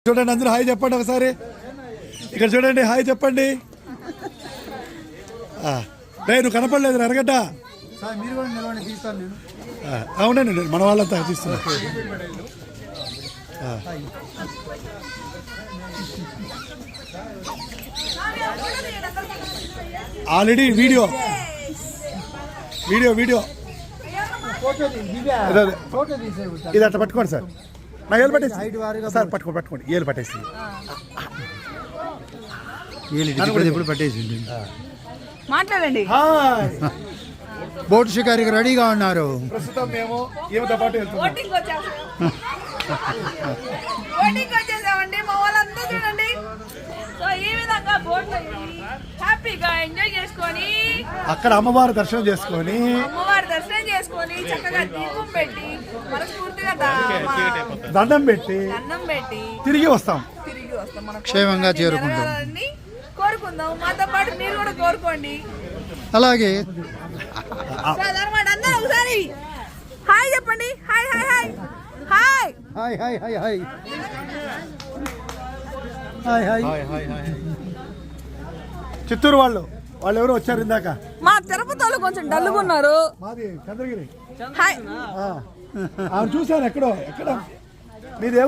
చూడండి అందరూ హాయ్ చెప్పండి ఒకసారి. ఇక్కడ చూడండి హాయ్ చెప్పండి. నువ్వు కనపడలేదు ఎరగడ్డ. అవునండి మన వాళ్ళంతా తీస్తున్నారు. ఆల్రెడీ వీడియో ఇది అట్లా పట్టుకోండి సార్. నా ఏళ్ళు పట్టేసి సార్ పట్టుకోండి ఏళ్ళు పట్టేసి ఎప్పుడు పట్టేసి మాట్లాడండి. బోటు షికారికి రెడీగా ఉన్నారు. ప్రస్తుతం మేము ఏమితో పాటు వెళ్తున్నాం. వచ్చేసామండి మా వాళ్ళంతా చూడండి. సో ఈ విధంగా బోట్లో హ్యాపీగా ఎంజాయ్ చేసుకొని అక్కడ అమ్మవారి దర్శనం చేసుకొని చక్కగా దీపం పెట్టి మనస్ఫూర్తిగా దండం పెట్టి తిరిగి వస్తాం. మనం క్షేమంగా చేరుకుంటాం. కోరుకుందాం. మాతో పాటు మీరు కూడా కోరుకోండి. అలాగే అందరూ ఒకసారి హాయ్ చెప్పండి. Hi hi hi hi hi hi hi hi hi hi hi. Chittoor వాళ్ళు ఎవరు వచ్చారు ఇందాక? మా తిరుపతి వాళ్ళు కొంచెం డల్లుగా ఉన్నారు. మాది చంద్రగిరి. హాయ్ చూసాను ఎక్కడ మీది ఎవరు?